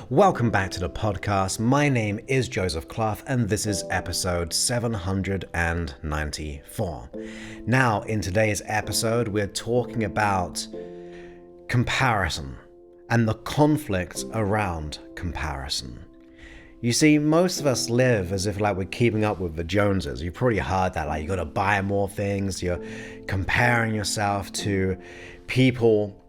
Welcome back to the podcast. My name is Joseph Clough, and this is episode 794. Now, in today's episode, we're talking about comparison and the conflict around comparison. You see, most of us live as if we're keeping up with the Joneses. You've probably heard that, you gotta buy more things, you're comparing yourself to people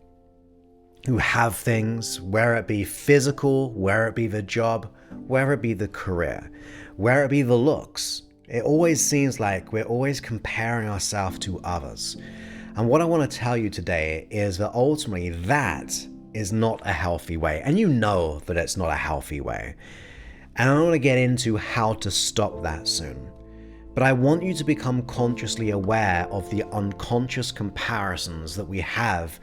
who have things, whether it be physical, whether it be the job, whether it be the career, whether it be the looks. It always seems like we're always comparing ourselves to others. And what I want to tell you today is that ultimately that is not a healthy way. And you know that it's not a healthy way. And I want to get into how to stop that soon. But I want you to become consciously aware of the unconscious comparisons that we have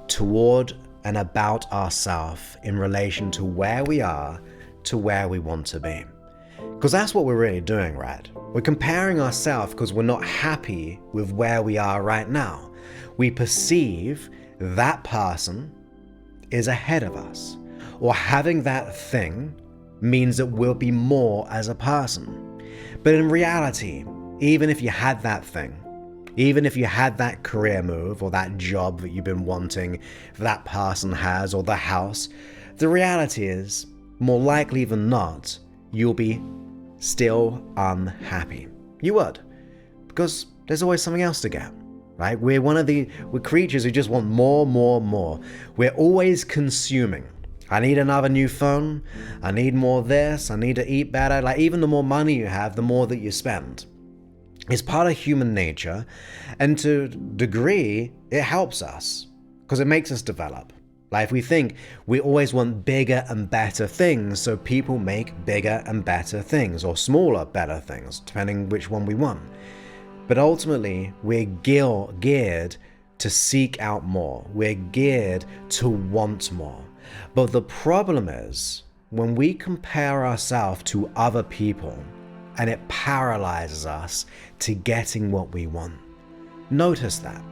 toward and about ourselves in relation to where we are to where we want to be. Because that's what we're really doing, right? We're comparing ourselves because we're not happy with where we are right now. We perceive that person is ahead of us, or having that thing means that we'll be more as a person. But in reality, even if you had that thing, even if you had that career move or that job that you've been wanting that person has, or the house, the reality is, more likely than not, you'll be still unhappy. You would, because there's always something else to get, right? We're creatures who just want more. We're always consuming. I need another new phone. I need more of this. I need to eat better. Even the more money you have, the more that you spend. It's part of human nature, and to a degree, it helps us because it makes us develop. If we think, we always want bigger and better things, so people make bigger and better things, or smaller, better things, depending which one we want. But ultimately, we're geared to seek out more. We're geared to want more. But the problem is, when we compare ourselves to other people, and it paralyzes us to getting what we want. Notice that.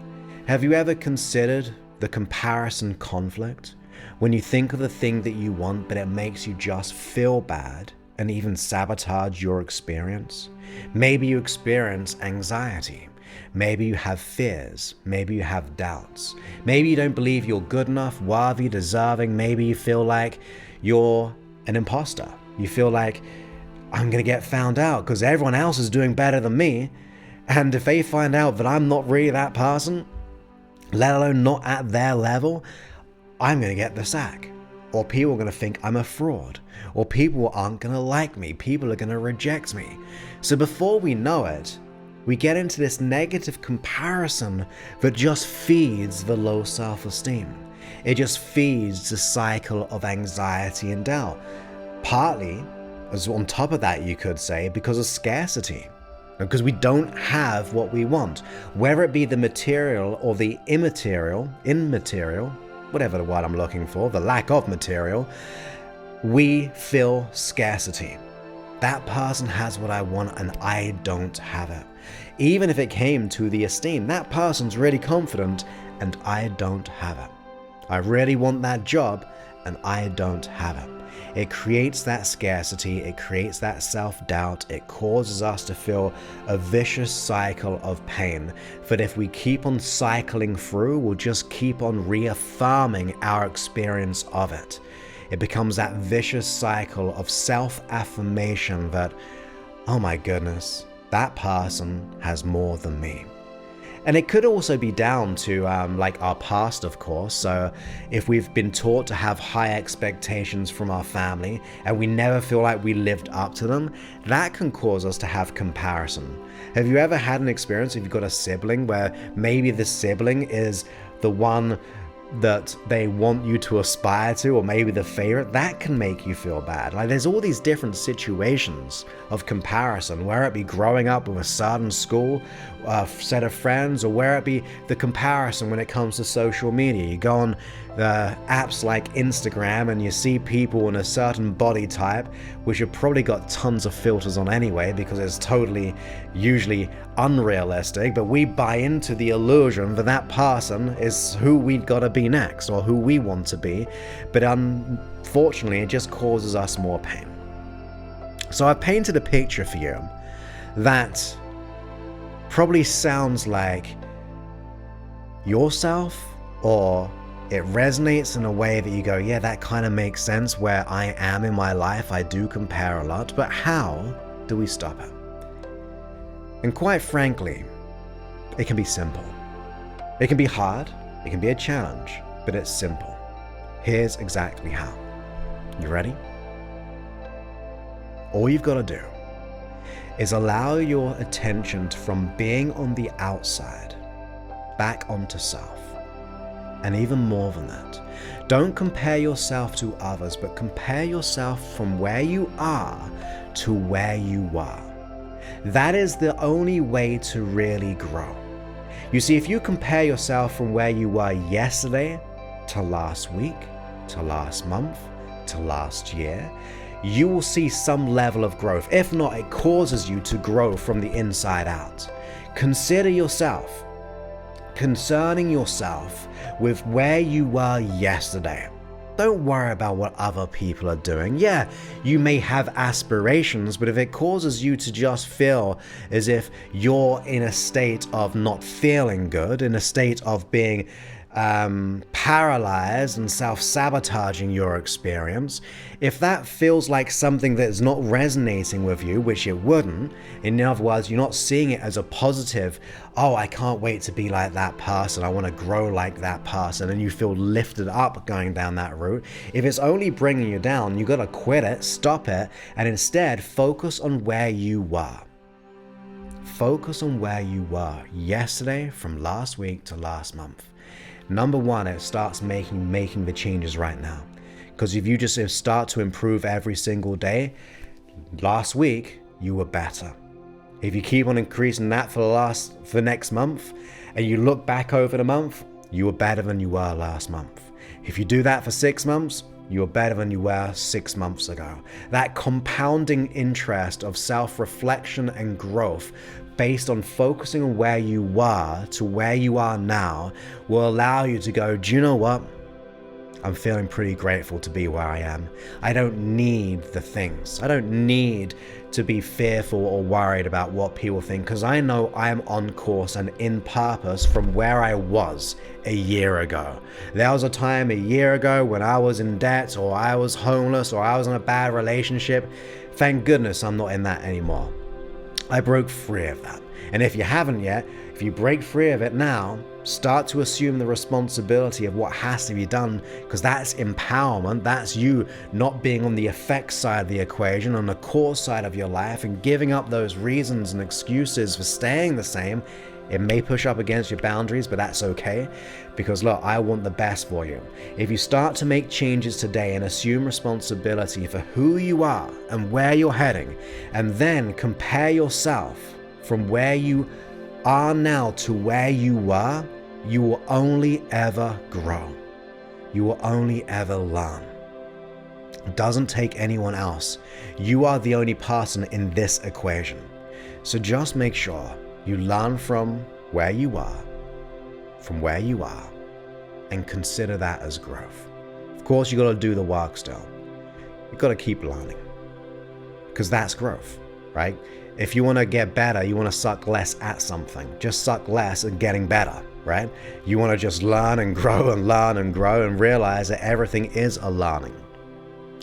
Have you ever considered the comparison conflict? When you think of the thing that you want, but it makes you just feel bad and even sabotage your experience? Maybe you experience anxiety. Maybe you have fears. Maybe you have doubts. Maybe you don't believe you're good enough, worthy, deserving. Maybe you feel like you're an imposter. You feel like, I'm going to get found out because everyone else is doing better than me. And if they find out that I'm not really that person, let alone not at their level, I'm going to get the sack. Or people are going to think I'm a fraud. Or people aren't going to like me. People are going to reject me. So before we know it, we get into this negative comparison that just feeds the low self-esteem. It just feeds the cycle of anxiety and doubt. Partly, as on top of that, you could say, because of scarcity. Because we don't have what we want. Whether it be the material or the immaterial, whatever the word I'm looking for, the lack of material, we feel scarcity. That person has what I want and I don't have it. Even if it came to the esteem, that person's really confident and I don't have it. I really want that job and I don't have it. It creates that scarcity, it creates that self-doubt, it causes us to feel a vicious cycle of pain that if we keep on cycling through, we'll just keep on reaffirming our experience of it. It becomes that vicious cycle of self-affirmation that, oh my goodness, that person has more than me. And it could also be down to our past, of course. So if we've been taught to have high expectations from our family and we never feel like we lived up to them, that can cause us to have comparison. Have you ever had an experience if you've got a sibling where maybe the sibling is the one that they want you to aspire to, or maybe the favorite? That can make you feel bad. There's all these different situations of comparison, where it be growing up with a certain school, a set of friends, or where it be the comparison when it comes to social media. You go on the apps like Instagram and you see people in a certain body type, which have probably got tons of filters on anyway because it's totally usually unrealistic, but we buy into the illusion that that person is who we've got to be next or who we want to be, but unfortunately it just causes us more pain. So I've painted a picture for you that probably sounds like yourself, or it resonates in a way that you go, yeah, that kind of makes sense where I am in my life. I do compare a lot, but how do we stop it? And quite frankly, it can be simple. It can be hard, it can be a challenge, but it's simple. Here's exactly how. You ready? All you've got to do is allow your attention from being on the outside back onto self. And even more than that, don't compare yourself to others, but compare yourself from where you are to where you were. That is the only way to really grow. You see, if you compare yourself from where you were yesterday to last week, to last month, to last year, you will see some level of growth. If not, it causes you to grow from the inside out. Consider yourself, concerning yourself with where you were yesterday. Don't worry about what other people are doing. Yeah, you may have aspirations, but if it causes you to just feel as if you're in a state of not feeling good, in a state of being paralyzed and self-sabotaging your experience, if that feels like something that is not resonating with you, which it wouldn't, in other words, you're not seeing it as a positive, oh, I can't wait to be like that person, I want to grow like that person, and you feel lifted up going down that route, if it's only bringing you down, you got to quit it, stop it, and instead focus on where you were. Focus on where you were yesterday from last week to last month. Number one, it starts making the changes right now. Because if you just start to improve every single day, last week you were better. If you keep on increasing that for the next month, and you look back over the month, you were better than you were last month. If you do that for 6 months, you're better than you were 6 months ago. That compounding interest of self-reflection and growth based on focusing on where you were to where you are now will allow you to go, do you know what? I'm feeling pretty grateful to be where I am. I don't need the things. I don't need to be fearful or worried about what people think, because I know I am on course and in purpose from where I was a year ago. There was a time a year ago when I was in debt, or I was homeless, or I was in a bad relationship. Thank goodness I'm not in that anymore. I broke free of that. And if you haven't yet, if you break free of it now, start to assume the responsibility of what has to be done, because that's empowerment. That's you not being on the effects side of the equation, on the core side of your life, and giving up those reasons and excuses for staying the same. It may push up against your boundaries, but that's okay, because look, I want the best for you. If you start to make changes today and assume responsibility for who you are and where you're heading, and then compare yourself from where you are now to where you were, you will only ever grow. You will only ever learn. It doesn't take anyone else. You are the only person in this equation. So just make sure you learn from where you are, and consider that as growth. Of course, you got to do the work still. You got to keep learning, because that's growth, right? If you want to get better, you want to suck less at something. Just suck less at getting better, right? You want to just learn and grow and realize that everything is a learning.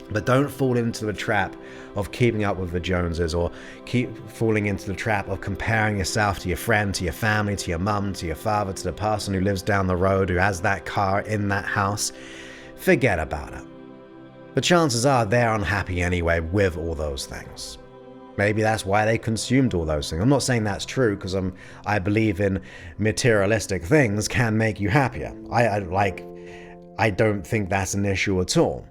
But don't fall into the trap of keeping up with the Joneses, or keep falling into the trap of comparing yourself to your friend, to your family, to your mum, to your father, to the person who lives down the road, who has that car in that house. Forget about it. The chances are they're unhappy anyway with all those things. Maybe that's why they consumed all those things. I'm not saying that's true, because I believe in materialistic things can make you happier. I don't think that's an issue at all.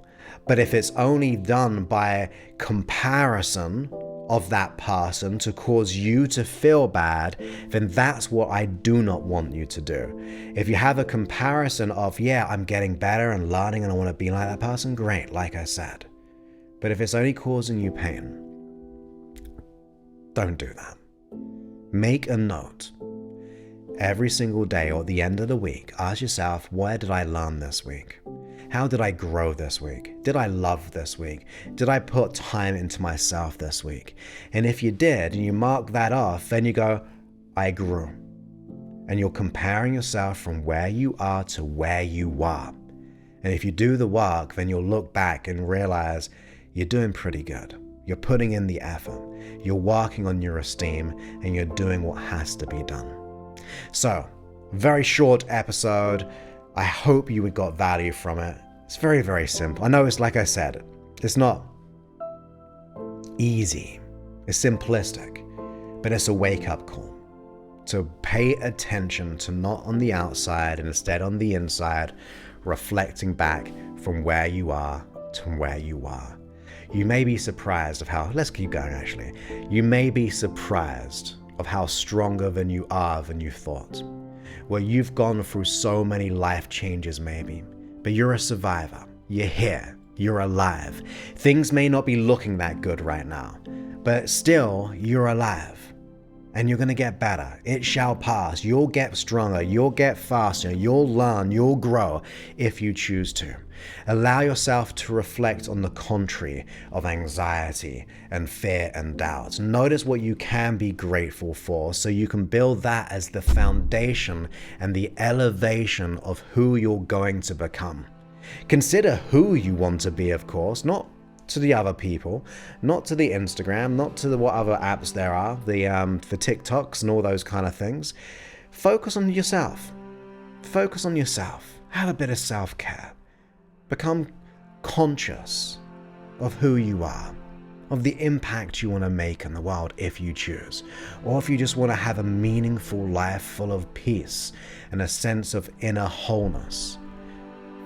But if it's only done by comparison of that person to cause you to feel bad, then that's what I do not want you to do. If you have a comparison of, yeah, I'm getting better and learning and I want to be like that person, great, like I said. But if it's only causing you pain, don't do that. Make a note. Every single day or at the end of the week, ask yourself, where did I learn this week? How did I grow this week? Did I love this week? Did I put time into myself this week? And if you did, and you mark that off, then you go, I grew. And you're comparing yourself from where you are to where you are. And if you do the work, then you'll look back and realize you're doing pretty good. You're putting in the effort. You're working on your esteem, and you're doing what has to be done. So, very short episode. I hope you got value from it. It's very, very simple. I know it's like I said, it's not easy. It's simplistic, but it's a wake-up call to pay attention to not on the outside and instead on the inside, reflecting back from where you are to where you are. You may be surprised of how, let's keep going actually. You may be surprised of how stronger than you are than you thought. Where you've gone through so many life changes maybe, but you're a survivor. You're here. You're alive. Things may not be looking that good right now, but still you're alive. And you're going to get better. It shall pass. You'll get stronger. You'll get faster. You'll learn. You'll grow if you choose to. Allow yourself to reflect on the contrary of anxiety and fear and doubt. Notice what you can be grateful for so you can build that as the foundation and the elevation of who you're going to become. Consider who you want to be, of course, not to the other people, not to the Instagram, not to the what other apps there are, the TikToks and all those kind of things. Focus on yourself. Focus on yourself. Have a bit of self-care. Become conscious of who you are, of the impact you want to make in the world if you choose, or if you just want to have a meaningful life full of peace and a sense of inner wholeness.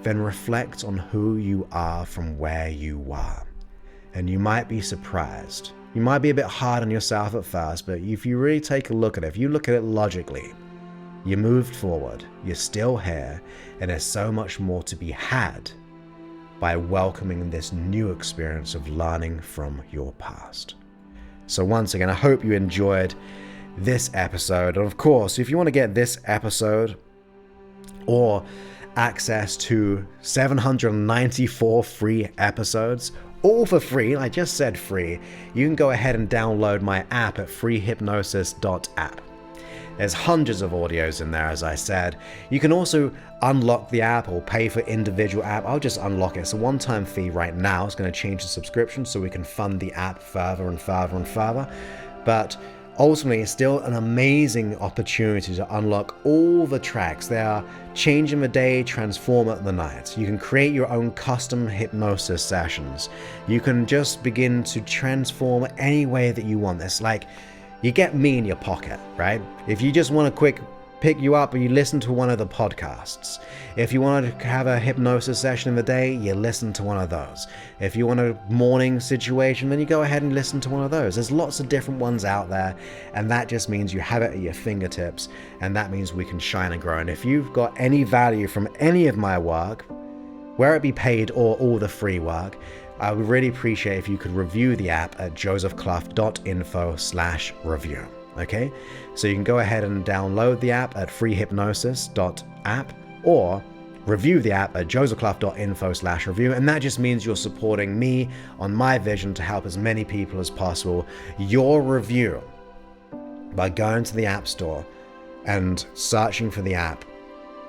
Then reflect on who you are from where you are. And you might be surprised. You might be a bit hard on yourself at first, but if you really take a look at it, if you look at it logically, you moved forward, you're still here, and there's so much more to be had by welcoming this new experience of learning from your past. So once again, I hope you enjoyed this episode. And of course, if you want to get this episode or access to 794 free episodes, all for free, I just said free, you can go ahead and download my app at freehypnosis.app. There's hundreds of audios in there, as I said. You can also unlock the app or pay for individual app. I'll just unlock it. It's a one-time fee right now. It's going to change the subscription so we can fund the app further and further and further. But ultimately, it's still an amazing opportunity to unlock all the tracks. They are changing the day, transform the night. You can create your own custom hypnosis sessions. You can just begin to transform any way that you want. It's like you get me in your pocket, right? If you just want a quick pick you up and you listen to one of the podcasts. If you want to have a hypnosis session in the day, you listen to one of those. If you want a morning situation, then you go ahead and listen to one of those. There's lots of different ones out there, and that just means you have it at your fingertips, and that means we can shine and grow. And if you've got any value from any of my work, where it be paid or all the free work, I would really appreciate if you could review the app at josephclough.info/review. Okay, so you can go ahead and download the app at freehypnosis.app or review the app at josephclough.info/review, and that just means you're supporting me on my vision to help as many people as possible. Your review by going to the App Store and searching for the app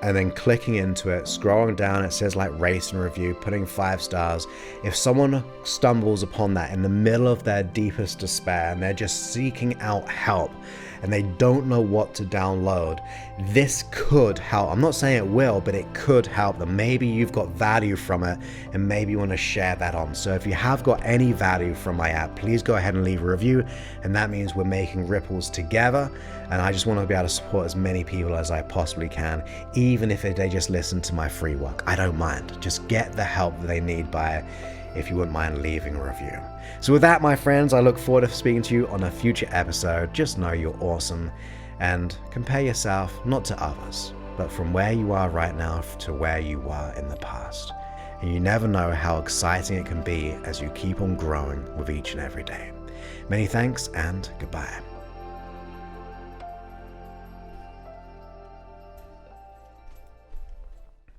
and then clicking into it, scrolling down, it says like rate and review, putting 5 stars. If someone stumbles upon that in the middle of their deepest despair and they're just seeking out help and they don't know what to download, this could help. I'm not saying it will, but it could help them. Maybe you've got value from it and maybe you want to share that on. So if you have got any value from my app, please go ahead and leave a review, and that means we're making ripples together. And I just want to be able to support as many people as I possibly can, even if they just listen to my free work. I don't mind. Just get the help that they need by if you wouldn't mind leaving a review. So with that, my friends, I look forward to speaking to you on a future episode. Just know you're awesome, and compare yourself not to others, but from where you are right now to where you were in the past. And you never know how exciting it can be as you keep on growing with each and every day. Many thanks and goodbye.